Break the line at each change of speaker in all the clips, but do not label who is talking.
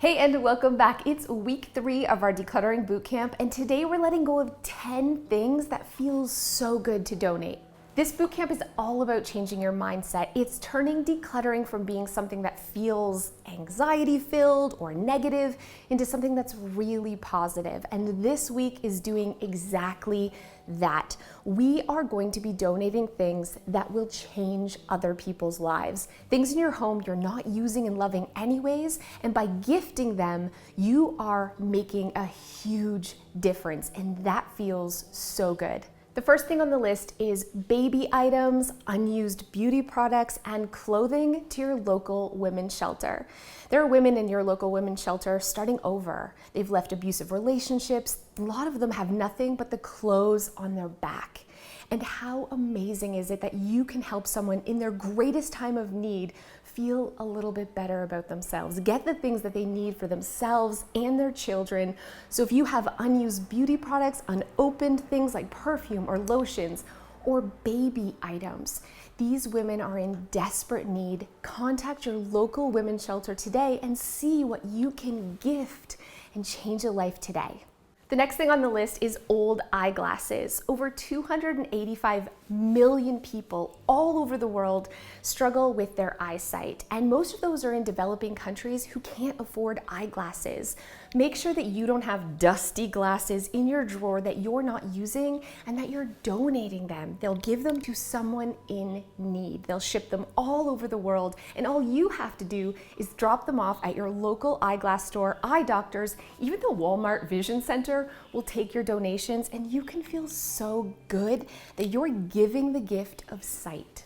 Hey, and welcome back. It's week 3 of our Decluttering Bootcamp, and today we're letting go of 10 things that feels so good to donate. This bootcamp is all about changing your mindset. It's turning decluttering from being something that feels anxiety-filled or negative into something that's really positive. And this week is doing exactly that. We are going to be donating things that will change other people's lives. Things in your home you're not using and loving anyways, and by gifting them, you are making a huge difference, and that feels so good. The first thing on the list is baby items, unused beauty products, and clothing to your local women's shelter. There are women in your local women's shelter starting over. They've left abusive relationships. A lot of them have nothing but the clothes on their back. And how amazing is it that you can help someone in their greatest time of need feel a little bit better about themselves, get the things that they need for themselves and their children. So if you have unused beauty products, unopened things like perfume or lotions, or baby items, these women are in desperate need. Contact your local women's shelter today and see what you can gift and change a life today. The next thing on the list is old eyeglasses. Over 285 million people all over the world struggle with their eyesight, and most of those are in developing countries who can't afford eyeglasses. Make sure that you don't have dusty glasses in your drawer that you're not using and that you're donating them. They'll give them to someone in need. They'll ship them all over the world, and all you have to do is drop them off at your local eyeglass store, eye doctors, even the Walmart Vision Center will take your donations, and you can feel so good that you're giving the gift of sight.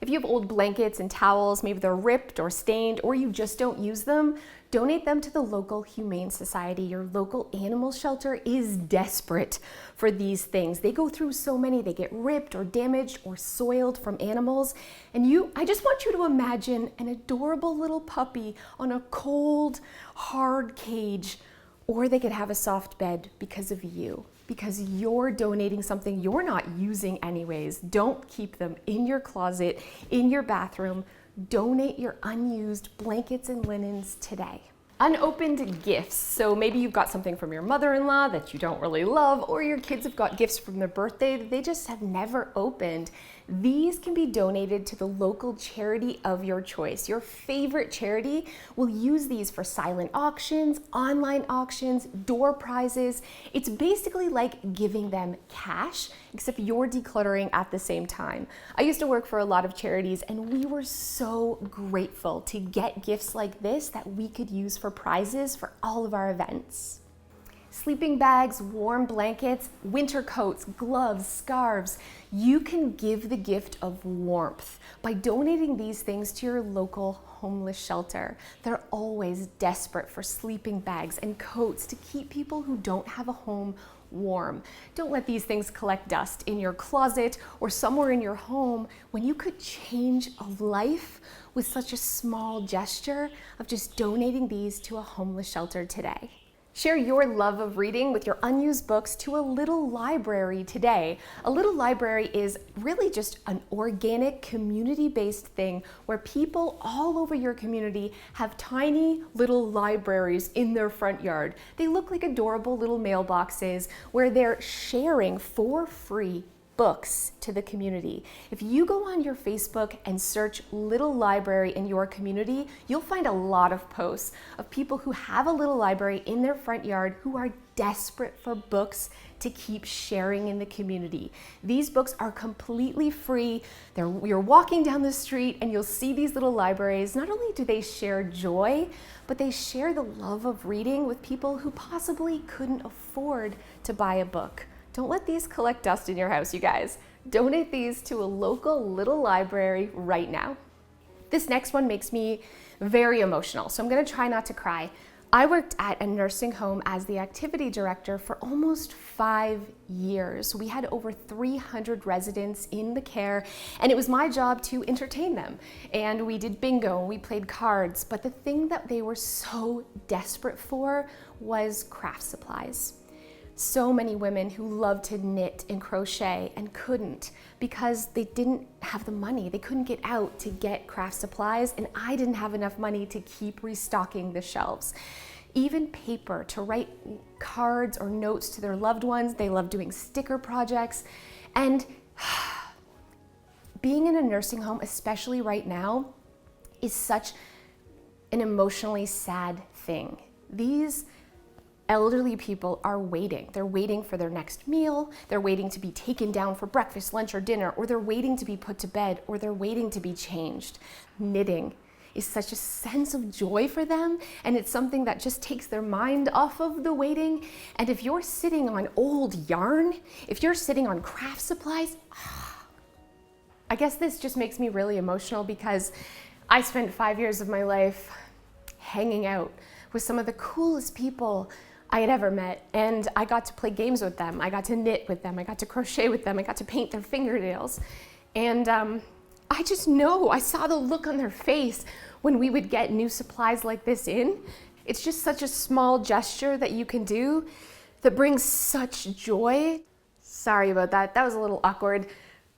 If you have old blankets and towels, maybe they're ripped or stained, or you just don't use them, donate them to the local Humane Society. Your local animal shelter is desperate for these things. They go through so many. They get ripped or damaged or soiled from animals. And I just want you to imagine an adorable little puppy on a cold, hard cage, or they could have a soft bed because of you, because you're donating something you're not using anyways. Don't keep them in your closet, in your bathroom. Donate your unused blankets and linens today. Unopened gifts. So maybe you've got something from your mother-in-law that you don't really love, or your kids have got gifts from their birthday that they just have never opened. These can be donated to the local charity of your choice. Your favorite charity will use these for silent auctions, online auctions, door prizes. It's basically like giving them cash, except you're decluttering at the same time. I used to work for a lot of charities, and we were so grateful to get gifts like this that we could use for prizes for all of our events. Sleeping bags, warm blankets, winter coats, gloves, scarves. You can give the gift of warmth by donating these things to your local homeless shelter. They're always desperate for sleeping bags and coats to keep people who don't have a home warm. Don't let these things collect dust in your closet or somewhere in your home when you could change a life with such a small gesture of just donating these to a homeless shelter today. Share your love of reading with your unused books to a little library today. A little library is really just an organic, community-based thing where people all over your community have tiny little libraries in their front yard. They look like adorable little mailboxes where they're sharing for free books to the community. If you go on your Facebook and search little library in your community, you'll find a lot of posts of people who have a little library in their front yard who are desperate for books to keep sharing in the community. These books are completely free. You're walking down the street and you'll see these little libraries. Not only do they share joy, but they share the love of reading with people who possibly couldn't afford to buy a book. Don't let these collect dust in your house, you guys. Donate these to a local little library right now. This next one makes me very emotional, so I'm gonna try not to cry. I worked at a nursing home as the activity director for almost 5 years. We had over 300 residents in the care, and it was my job to entertain them. And we did bingo, and we played cards, but the thing that they were so desperate for was craft supplies. so many women who love to knit and crochet and couldn't because they didn't have the money. They couldn't get out to get craft supplies, and I didn't have enough money to keep restocking the shelves. Even paper to write cards or notes to their loved ones. They love doing sticker projects. And being in a nursing home, especially right now, is such an emotionally sad thing. These elderly people are waiting. They're waiting for their next meal. They're waiting to be taken down for breakfast, lunch, or dinner, or they're waiting to be put to bed, or they're waiting to be changed. Knitting is such a sense of joy for them, and it's something that just takes their mind off of the waiting. And if you're sitting on old yarn, if you're sitting on craft supplies, I guess this just makes me really emotional because I spent 5 years of my life hanging out with some of the coolest people I had ever met, and I got to play games with them. I got to knit with them. I got to crochet with them. I got to paint their fingernails. And I just know, I saw the look on their face when we would get new supplies like this in. It's just such a small gesture that you can do that brings such joy. Sorry about that. That was a little awkward.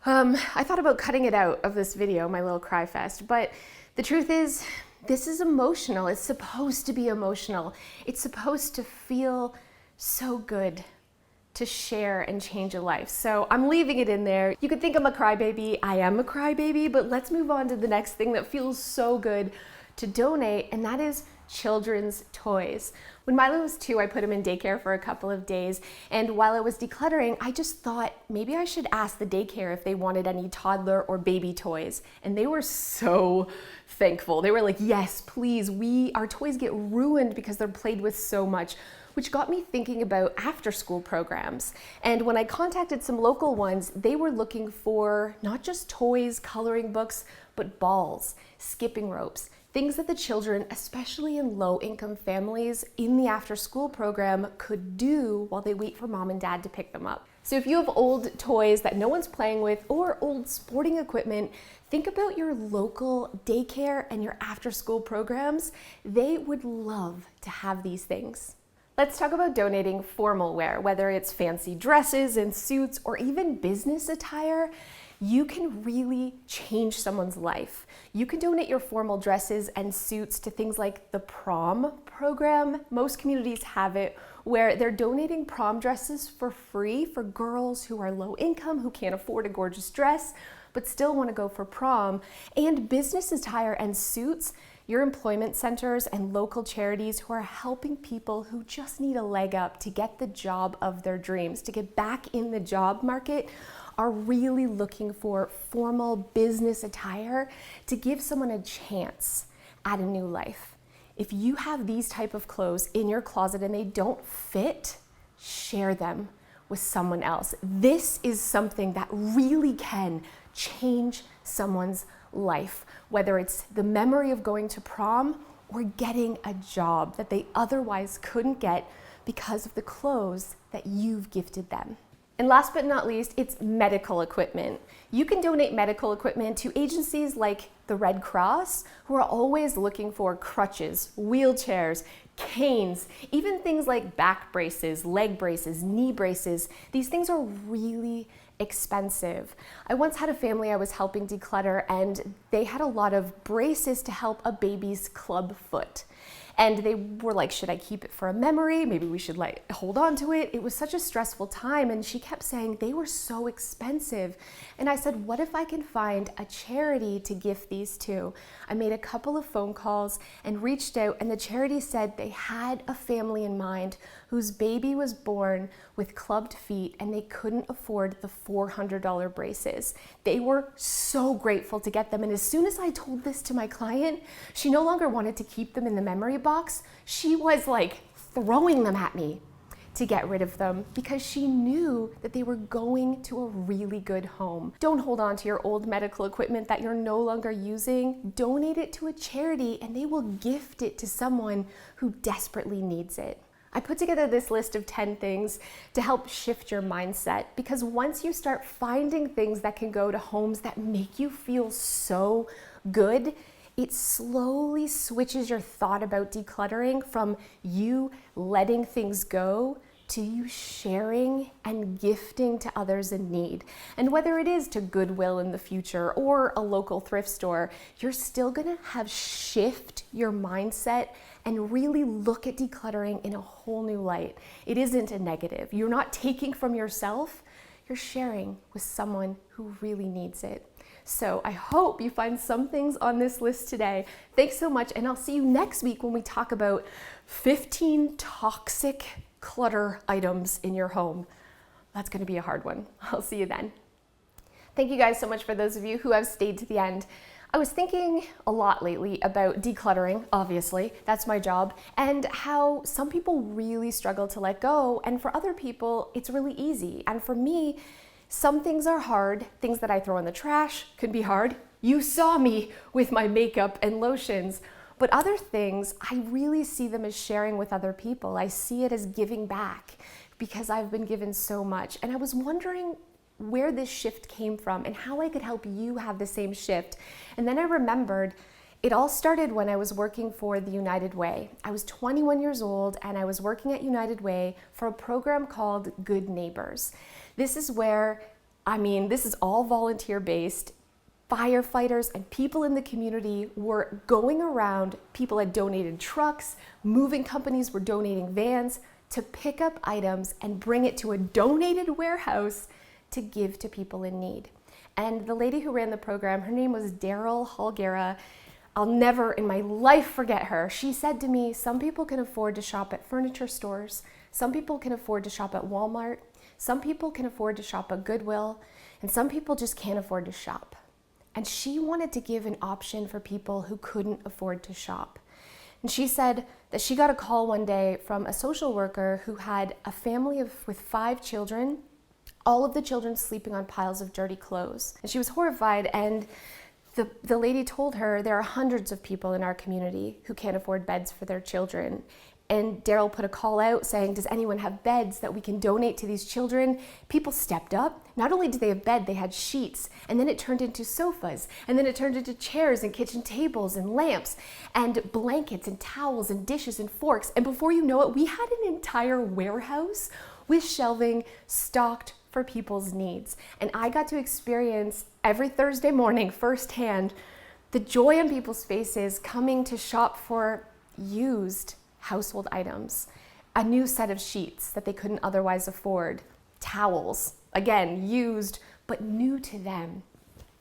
I thought about cutting it out of this video, my little cry fest, but the truth is, this is emotional. It's supposed to be emotional. It's supposed to feel so good to share and change a life. So I'm leaving it in there. You could think I'm a crybaby. I am a crybaby, but let's move on to the next thing that feels so good to donate, and that is children's toys. When Milo was 2, I put him in daycare for a couple of days, and while I was decluttering, I just thought maybe I should ask the daycare if they wanted any toddler or baby toys, and they were so thankful. They were like, yes, please. Our toys get ruined because they're played with so much, which got me thinking about after-school programs. And when I contacted some local ones, they were looking for not just toys, coloring books, but balls, skipping ropes, things that the children, especially in low-income families in the after-school program, could do while they wait for mom and dad to pick them up. So if you have old toys that no one's playing with or old sporting equipment, think about your local daycare and your after-school programs. They would love to have these things. Let's talk about donating formal wear, whether it's fancy dresses and suits or even business attire. You can really change someone's life. You can donate your formal dresses and suits to things like the prom program. Most communities have it where they're donating prom dresses for free for girls who are low income, who can't afford a gorgeous dress, but still want to go for prom. And business attire and suits, your employment centers and local charities who are helping people who just need a leg up to get the job of their dreams, to get back in the job market, are really looking for formal business attire to give someone a chance at a new life. If you have these type of clothes in your closet and they don't fit, share them with someone else. This is something that really can change someone's life, whether it's the memory of going to prom or getting a job that they otherwise couldn't get because of the clothes that you've gifted them. And last but not least, it's medical equipment. You can donate medical equipment to agencies like the Red Cross, who are always looking for crutches, wheelchairs, canes, even things like back braces, leg braces, knee braces. These things are really expensive. I once had a family I was helping declutter, and they had a lot of braces to help a baby's club foot. And they were like, should I keep it for a memory? Maybe we should hold on to it. It was such a stressful time. And she kept saying they were so expensive. And I said, what if I can find a charity to gift these to? I made a couple of phone calls and reached out, and the charity said they had a family in mind whose baby was born with clubbed feet and they couldn't afford the $400 braces. They were so grateful to get them. And as soon as I told this to my client, she no longer wanted to keep them in the memory box. She was like throwing them at me to get rid of them because she knew that they were going to a really good home. Don't hold on to your old medical equipment that you're no longer using. Donate it to a charity and they will gift it to someone who desperately needs it. I put together this list of 10 things to help shift your mindset, because once you start finding things that can go to homes that make you feel so good, it slowly switches your thought about decluttering from you letting things go to you sharing and gifting to others in need. And whether it is to Goodwill in the future or a local thrift store, you're still gonna have shift your mindset and really look at decluttering in a whole new light. It isn't a negative. You're not taking from yourself, you're sharing with someone who really needs it. So I hope you find some things on this list today. Thanks so much, and I'll see you next week when we talk about 15 toxic clutter items in your home. That's gonna be a hard one. I'll see you then. Thank you guys so much for those of you who have stayed to the end. I was thinking a lot lately about decluttering, obviously, that's my job, and how some people really struggle to let go, and for other people, it's really easy. And for me, some things are hard. Things that I throw in the trash could be hard. You saw me with my makeup and lotions. But other things, I really see them as sharing with other people. I see it as giving back because I've been given so much. And I was wondering where this shift came from and how I could help you have the same shift. And then I remembered it all started when I was working for the United Way. I was 21 years old and I was working at United Way for a program called Good Neighbors. This is where, this is all volunteer based. Firefighters and people in the community were going around. People had donated trucks, moving companies were donating vans to pick up items and bring it to a donated warehouse to give to people in need. And the lady who ran the program, her name was Daryl Halgera. I'll never in my life forget her. She said to me, some people can afford to shop at furniture stores. Some people can afford to shop at Walmart. Some people can afford to shop at Goodwill. And some people just can't afford to shop. And she wanted to give an option for people who couldn't afford to shop. And she said that she got a call one day from a social worker who had a family with 5 children, all of the children sleeping on piles of dirty clothes. And she was horrified, and the lady told her there are hundreds of people in our community who can't afford beds for their children. And Daryl put a call out saying, does anyone have beds that we can donate to these children? People stepped up. Not only did they have bed, they had sheets. And then it turned into sofas. And then it turned into chairs and kitchen tables and lamps and blankets and towels and dishes and forks. And before you know it, we had an entire warehouse with shelving stocked for people's needs. And I got to experience every Thursday morning firsthand the joy on people's faces coming to shop for used household items, a new set of sheets that they couldn't otherwise afford, towels, again, used, but new to them.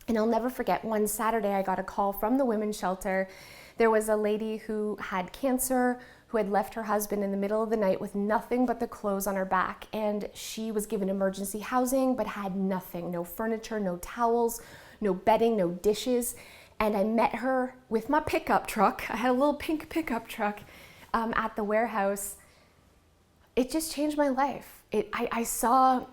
And I'll never forget, one Saturday I got a call from the women's shelter. There was a lady who had cancer, who had left her husband in the middle of the night with nothing but the clothes on her back. And she was given emergency housing, but had nothing, no furniture, no towels, no bedding, no dishes. And I met her with my pickup truck. I had a little pink pickup truck at the warehouse. It just changed my life. I saw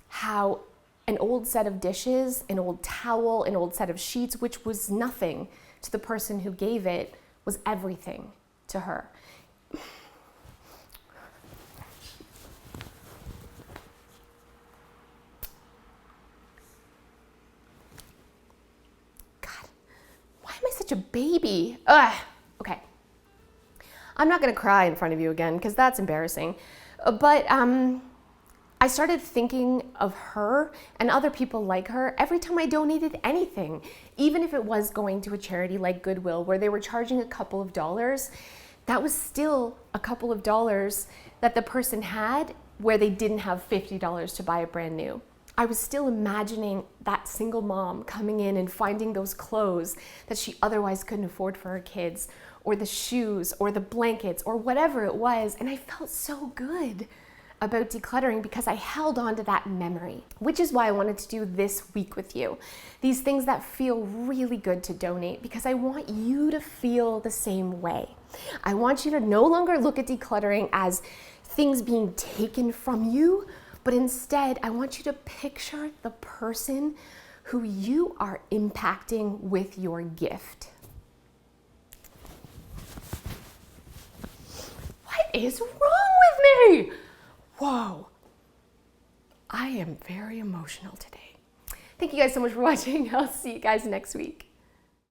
how an old set of dishes, an old towel, an old set of sheets, which was nothing to the person who gave it, was everything to her. God, why am I such a baby? Ugh. Okay. I'm not going to cry in front of you again because that's embarrassing. But I started thinking of her and other people like her every time I donated anything, even if it was going to a charity like Goodwill where they were charging a couple of dollars. That was still a couple of dollars that the person had where they didn't have $50 to buy it brand new. I was still imagining that single mom coming in and finding those clothes that she otherwise couldn't afford for her kids, or the shoes, or the blankets, or whatever it was. And I felt so good about decluttering because I held on to that memory, which is why I wanted to do this week with you. These things that feel really good to donate, because I want you to feel the same way. I want you to no longer look at decluttering as things being taken from you, but instead I want you to picture the person who you are impacting with your gift. What is wrong with me? Whoa, I am very emotional today. Thank you guys so much for watching. I'll see you guys next week.